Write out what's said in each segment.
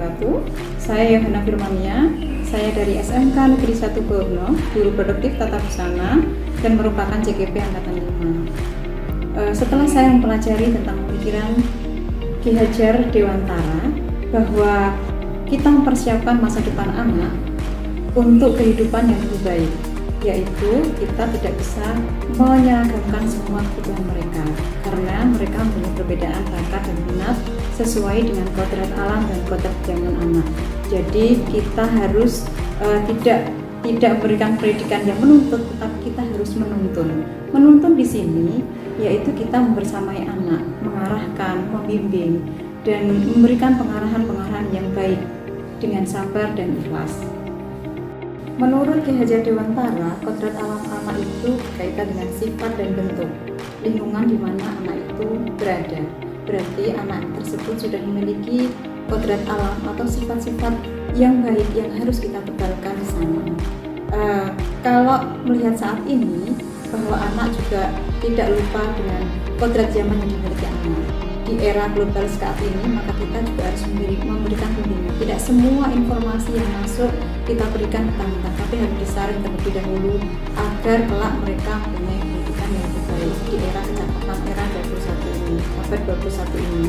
wabarakatuh. Saya Yohana Firmania, saya dari SMK Negeri 1 Borno, Guru Produktif Tata Busana dan merupakan JGP Angkatan 5. Setelah saya mempelajari tentang pemikiran Ki Hajar Dewantara bahwa kita mempersiapkan masa depan anak untuk kehidupan yang lebih baik, yaitu kita tidak bisa menyeragamkan semua kebutuhan mereka karena mereka mempunyai perbedaan bakat dan minat sesuai dengan kodrat alam dan kodrat zaman anak. Jadi kita harus tidak memberikan pendidikan yang menuntut, tetapi kita harus menuntun. Menuntun di sini yaitu kita membersamai anak, mengarahkan, membimbing, dan memberikan pengarahan-pengarahan yang baik dengan sabar dan ikhlas. Menurut Ki Hajar Dewantara, kodrat alam anak itu berkaitan dengan sifat dan bentuk lingkungan di mana anak itu berada. Berarti anak tersebut sudah memiliki kodrat alam atau sifat-sifat yang baik yang harus kita tebalkan di sana. Kalau melihat saat ini bahwa anak juga tidak lupa dengan kodrat zaman yang dimiliki anak. Di era global saat ini, maka kita juga harus memberikan bimbingan. Tidak semua informasi yang masuk kita berikan mentah-mentah, tapi harus disaring terlebih dahulu agar kelak mereka mempunyai pendidikan yang lebih baik di era kecakapan era 21 ini, abad 21 ini.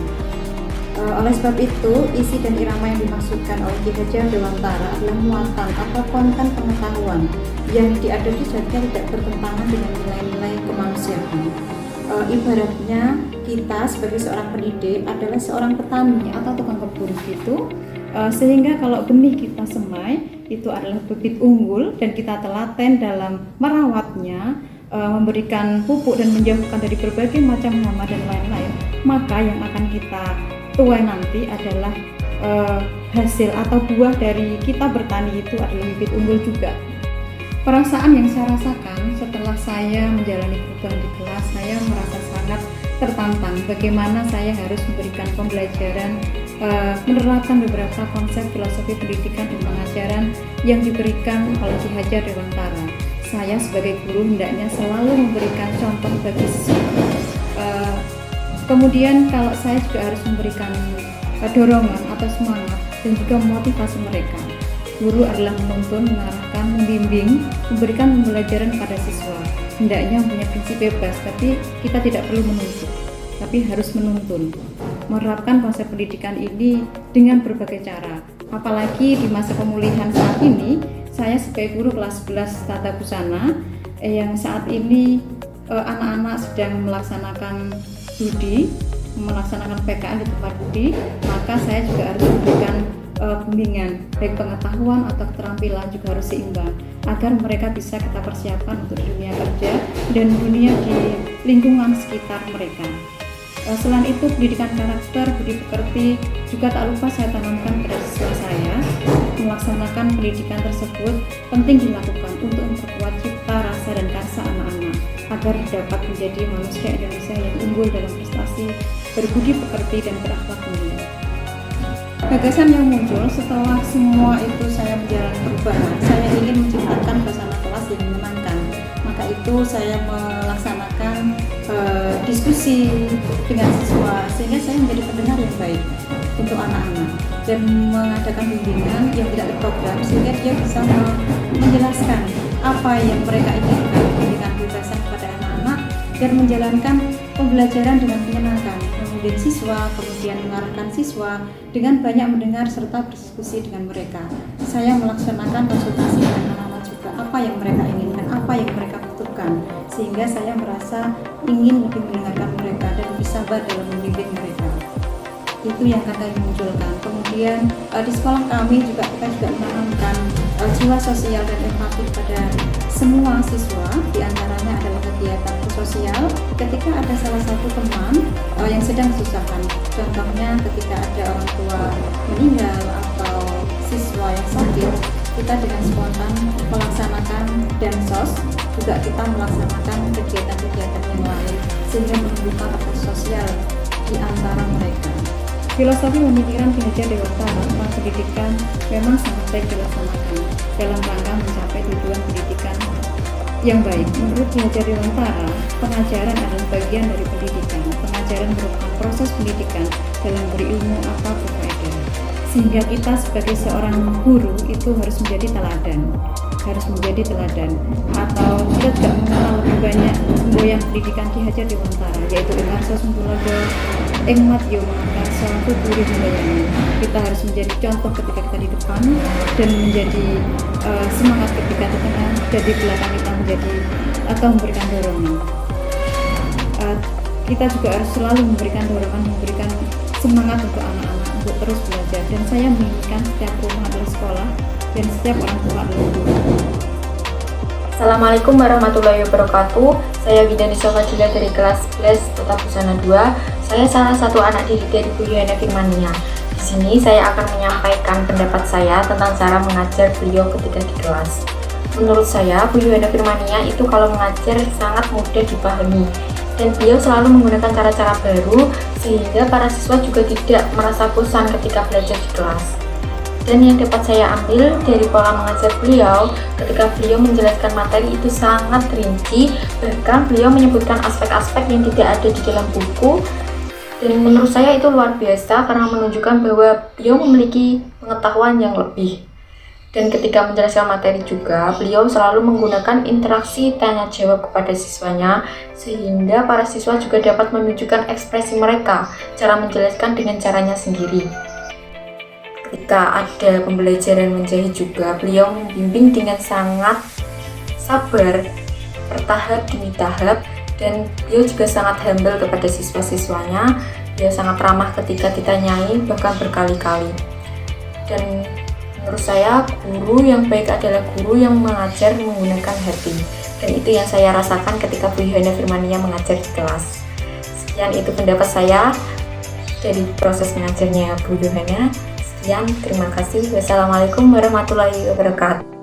Oleh sebab itu, isi dan irama yang dimaksudkan oleh Ki Hajar Dewantara adalah muatan atau konten pengetahuan yang diadopsi seharusnya tidak bertentangan dengan nilai-nilai kemanusiaan. Ibaratnya kita sebagai seorang pendidik adalah seorang petani atau tukang kebun gitu, sehingga kalau benih kita semai itu adalah bibit unggul dan kita telaten dalam merawatnya, memberikan pupuk dan menjauhkan dari berbagai macam hama dan lain-lain, maka yang akan kita tuai nanti adalah hasil atau buah dari kita bertani itu adalah bibit unggul juga. Perasaan yang saya rasakan setelah saya menjalani perubahan di kelas, saya merasa sangat tertantang bagaimana saya harus memberikan pembelajaran, menerapkan beberapa konsep filosofi pendidikan dan pengajaran yang diberikan oleh Ki Hajar Dewantara. Saya sebagai guru hendaknya selalu memberikan contoh bagi siswa. Kemudian kalau saya juga harus memberikan dorongan atau semangat dan juga memotivasi mereka. Guru adalah menuntun, mengarahkan, membimbing, memberikan pembelajaran kepada siswa. Hendaknya mempunyai prinsip bebas, tapi kita tidak perlu menuntut, tapi harus menuntun. Menerapkan konsep pendidikan ini dengan berbagai cara. Apalagi di masa pemulihan saat ini, saya sebagai guru kelas 11 Tata Busana yang saat ini anak-anak sedang melaksanakan studi, melaksanakan PKN di tempat studi, maka saya juga harus memberikan bimbingan, baik pengetahuan atau keterampilan juga harus seimbang agar mereka bisa kita persiapkan untuk dunia kerja dan dunia di lingkungan sekitar mereka. Selain itu, pendidikan karakter, budi pekerti juga tak lupa saya tanamkan pada siswa saya. Melaksanakan pendidikan tersebut penting dilakukan untuk memperkuat cipta, rasa, dan karsa anak-anak agar dapat menjadi manusia Indonesia yang unggul dalam prestasi, berbudi pekerti, dan berakhlak mulia. Gagasan yang muncul setelah semua itu saya menjalani perubahan, saya ingin menciptakan suasana kelas yang menyenangkan. Maka itu saya melaksanakan diskusi dengan siswa sehingga saya menjadi pendengar yang baik untuk anak-anak dan mengadakan bimbingan yang tidak terprogram sehingga dia bisa menjelaskan apa yang mereka inginkan, memberikan kebebasan kepada anak-anak dan menjalankan pembelajaran dengan menyenangkan. Kemudian siswa, kemudian mengarahkan siswa dengan banyak mendengar serta berdiskusi dengan mereka. Saya melaksanakan konsultasi dengan anak-anak juga apa yang mereka inginkan, apa yang mereka butuhkan, sehingga saya merasa ingin lebih mendengarkan mereka dan lebih sabar dalam membimbing mereka. Itu yang kami munculkan. Kemudian di sekolah kami juga kita menanamkan jiwa sosial dan empati pada semua siswa. Di antaranya adalah kegiatan sosial ketika ada salah satu teman yang sedang kesusahan. Contohnya ketika ada orang tua meninggal atau siswa yang sakit, kita dengan spontan melaksanakan dansos, juga kita melaksanakan kegiatan-kegiatan yang lain sehingga menimbulkan efek sosial di antara mereka. Filosofi pemikiran Ki Hajar Dewantara tentang pendidikan memang sangat baik dilaksanakan dalam rangka mencapai tujuan pendidikan yang baik. Menurut Ki Hajar Dewantara, pengajaran adalah bagian dari pendidikan. Pengajaran merupakan proses pendidikan dalam berilmu atau berfaedah. sehingga kita sebagai seorang guru itu harus menjadi teladan, atau kita juga mengenal lebih banyak semboyan pendidikan Ki Hajar Dewantara, yaitu ing arsa sumpulodo ing madya makarsa tuturi handayani. Kita harus menjadi contoh ketika kita di depan dan menjadi semangat ketika di tengah, dan di belakang kita menjadi atau memberikan dorongan. Kita juga harus selalu memberikan dorongan, memberikan semangat untuk anak-anak untuk terus belajar, dan saya menginginkan setiap rumah adalah sekolah dan setiap orang tua adalah guru. Assalamualaikum warahmatullahi wabarakatuh. Saya Widyanisa Fadila dari kelas 11 Tata Busana 2. Saya salah satu anak didik dari Bu Yohana Firmania. Di sini saya akan menyampaikan pendapat saya tentang cara mengajar beliau ketika di kelas. Menurut saya, Bu Yohana Firmania itu kalau mengajar sangat mudah dipahami, dan beliau selalu menggunakan cara-cara baru sehingga para siswa juga tidak merasa bosan ketika belajar di kelas. Dan yang dapat saya ambil dari pola mengajar beliau, ketika beliau menjelaskan materi itu sangat rinci, bahkan beliau menyebutkan aspek-aspek yang tidak ada di dalam buku. Dan menurut saya itu luar biasa karena menunjukkan bahwa beliau memiliki pengetahuan yang lebih. Dan ketika menjelaskan materi juga, beliau selalu menggunakan interaksi tanya jawab kepada siswanya, sehingga para siswa juga dapat menunjukkan ekspresi mereka, cara menjelaskan dengan caranya sendiri. Ketika ada pembelajaran menjahit juga, beliau membimbing dengan sangat sabar, bertahap demi tahap, dan beliau juga sangat humble kepada siswa-siswanya. Beliau sangat ramah ketika ditanyai, bahkan berkali-kali. Dan menurut saya, guru yang baik adalah guru yang mengajar menggunakan hati. Dan itu yang saya rasakan ketika Bu Yohana Firmania mengajar di kelas. Sekian itu pendapat saya dari proses mengajarnya Bu Yohana. Sekian, terima kasih. Wassalamualaikum warahmatullahi wabarakatuh.